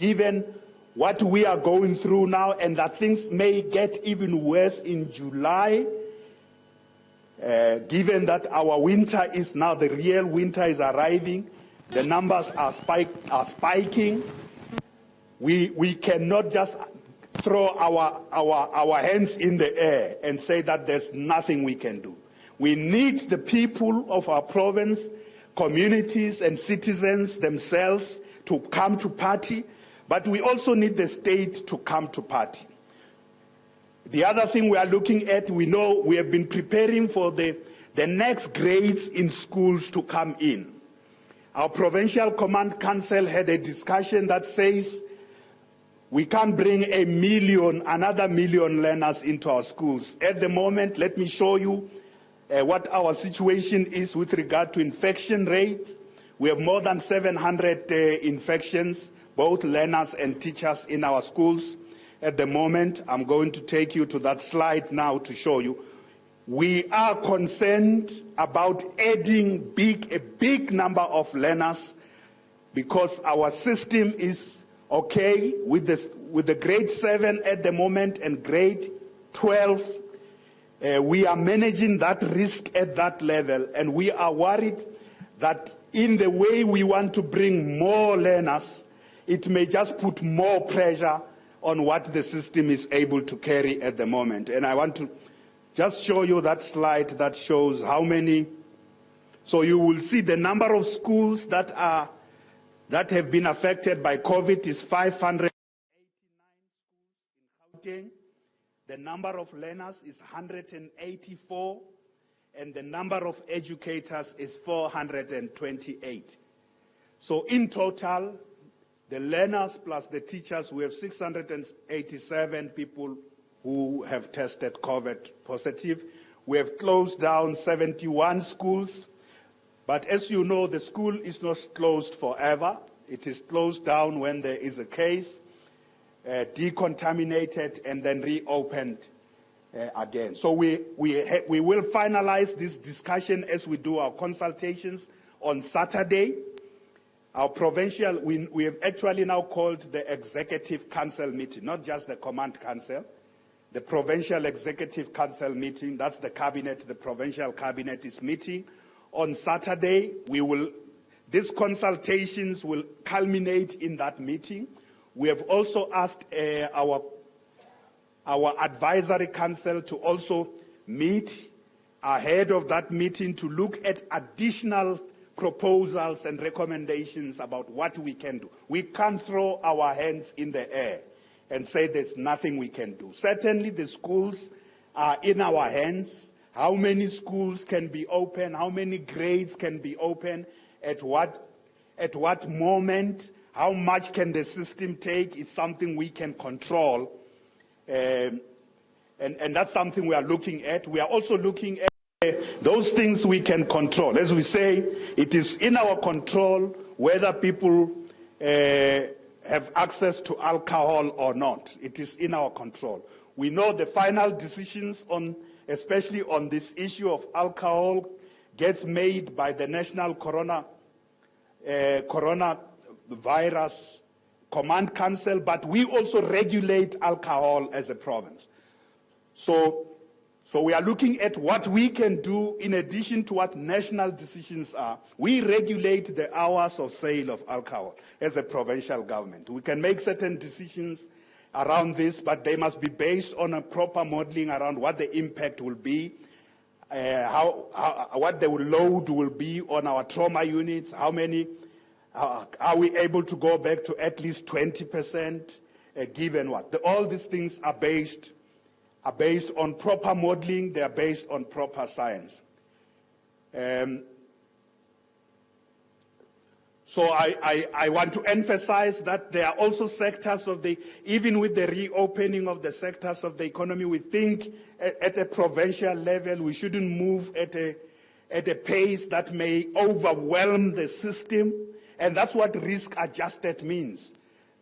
given what we are going through now, and that things may get even worse in July, given that our winter is now, the real winter is arriving, the numbers are spiking. We cannot just throw our hands in the air and say that there's nothing we can do. We need the people of our province, communities and citizens themselves to come to party, but we also need the state to come to party. The other thing we are looking at, we know we have been preparing for the next grades in schools to come in. Our Provincial Command Council had a discussion that says we can't bring another million learners into our schools. At the moment, let me show you what our situation is with regard to infection rates. We have more than 700 infections, both learners and teachers in our schools. At the moment, I'm going to take you to that slide now to show you. We are concerned about adding a big number of learners because our system is okay with the grade 7 at the moment and grade 12. We are managing that risk at that level, and we are worried that in the way we want to bring more learners, it may just put more pressure on what the system is able to carry at the moment. And I want to just show you that slide that shows how many. So you will see the number of schools that have been affected by COVID is 589 schools in Gauteng. The number of learners is 184, and the number of educators is 428. So in total, the learners plus the teachers, we have 687 people who have tested COVID positive. We have closed down 71 schools. But as you know, the school is not closed forever. It is closed down when there is a case, decontaminated, and then reopened again. So we will finalize this discussion as we do our consultations on Saturday. Our provincial, we have actually now called the Executive Council meeting, not just the Command Council, the Provincial Executive Council meeting. That's the cabinet, the provincial cabinet is meeting. On Saturday, these consultations will culminate in that meeting. We have also asked our advisory council to also meet ahead of that meeting to look at additional proposals and recommendations about what we can do. We can't throw our hands in the air and say there's nothing we can do. Certainly the schools are in our hands. How many schools can be open? How many grades can be open? At what moment? How much can the system take? It's something we can control. And that's something we are looking at. We are also looking at those things we can control. As we say, it is in our control whether people have access to alcohol or not. It is in our control. We know the final decisions especially on this issue of alcohol, gets made by the National Coronavirus Command Council, but we also regulate alcohol as a province. So we are looking at what we can do in addition to what national decisions are. We regulate the hours of sale of alcohol as a provincial government. We can make certain decisions around this, but they must be based on a proper modeling around what the impact will be, what the load will be on our trauma units, how many, are we able to go back to at least 20%, given what? All these things are based on proper modeling, they are based on proper science. So I want to emphasize that there are also sectors even with the reopening of the sectors of the economy, we think at a provincial level we shouldn't move at a pace that may overwhelm the system, and that's what risk-adjusted means.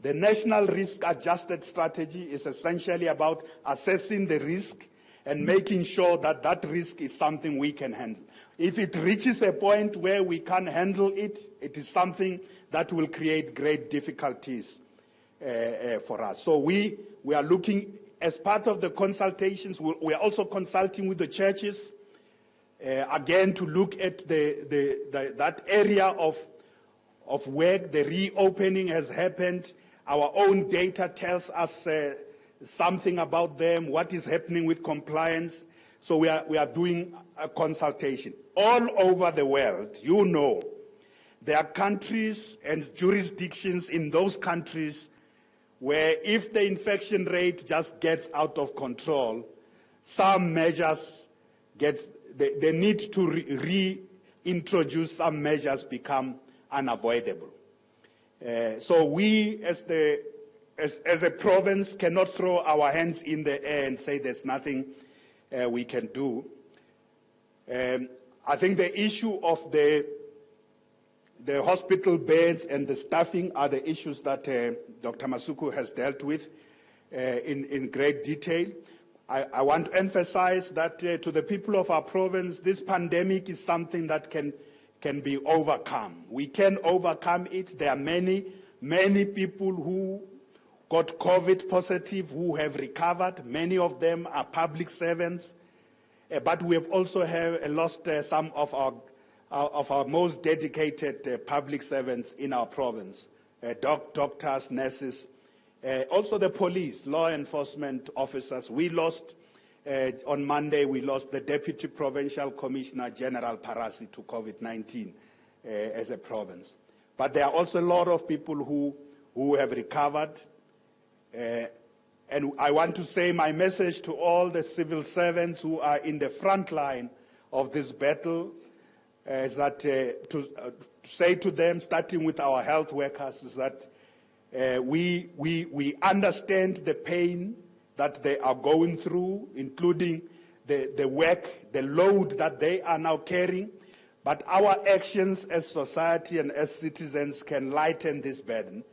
The national risk-adjusted strategy is essentially about assessing the risk and making sure that that risk is something we can handle. If it reaches a point where we can't handle it, it is something that will create great difficulties for us. So we are looking, as part of the consultations, we are also consulting with the churches, again, to look at that area of work. The reopening has happened. Our own data tells us something about them, what is happening with compliance. So we are doing a consultation. All over the world, you know, there are countries and jurisdictions in those countries where if the infection rate just gets out of control, some measures the need to reintroduce some measures become unavoidable. So we, as a province, cannot throw our hands in the air and say there's nothing we can do. I think the issue of the hospital beds and the staffing are the issues that Dr. Masuku has dealt with in great detail. I want to emphasize that to the people of our province, this pandemic is something that can be overcome. We can overcome it. There are many people who got COVID positive who have recovered. Many of them are public servants. But we have also lost some of our most dedicated public servants in our province, doctors, nurses, also the police, law enforcement officers. We lost, on Monday, we lost the Deputy Provincial Commissioner General Parasi to COVID-19 as a province. But there are also a lot of people who have recovered. And I want to say my message to all the civil servants who are in the front line of this battle is that to say to them, starting with our health workers, is that we understand the pain that they are going through, including the work, the load that they are now carrying. But our actions as society and as citizens can lighten this burden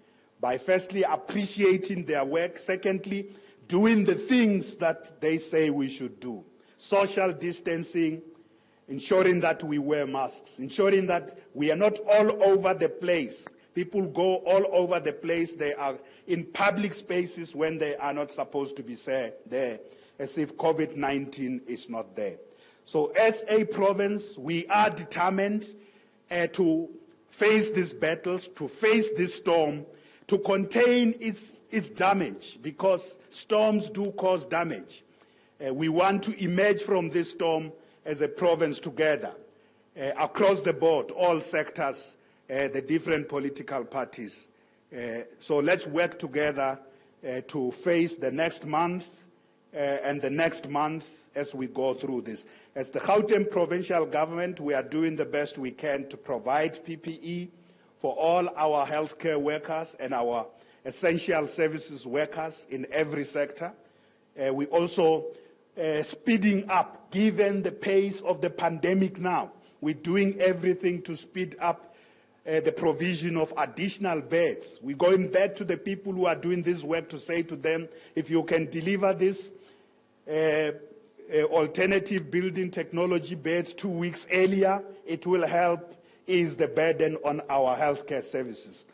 by firstly appreciating their work, secondly doing the things that they say we should do. Social distancing, ensuring that we wear masks, ensuring that we are not all over the place. People go all over the place. They are in public spaces when they are not supposed to be there, as if COVID-19 is not there. So as a province, we are determined to face these battles, to face this storm, to contain its damage, because storms do cause damage. We want to emerge from this storm as a province together, across the board, all sectors, the different political parties. So let's work together to face the next month and the next month as we go through this. As the Gauteng provincial government, we are doing the best we can to provide PPE for all our healthcare workers and our essential services workers in every sector. We also speeding up, given the pace of the pandemic now. We're doing everything to speed up the provision of additional beds. We're going back to the people who are doing this work to say to them, if you can deliver this alternative building technology beds 2 weeks earlier, it will help ease the burden on our healthcare services.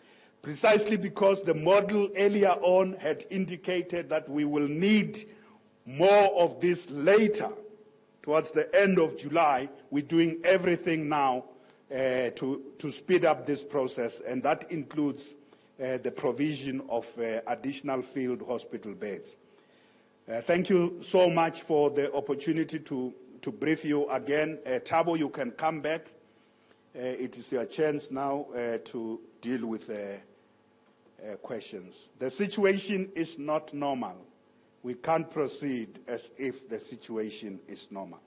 Precisely because the model earlier on had indicated that we will need more of this later, towards the end of July, we're doing everything now to speed up this process, and that includes the provision of additional field hospital beds. Thank you so much for the opportunity to brief you again. Thabo, you can come back. It is your chance now to deal with questions. The situation is not normal. We can't proceed as if the situation is normal.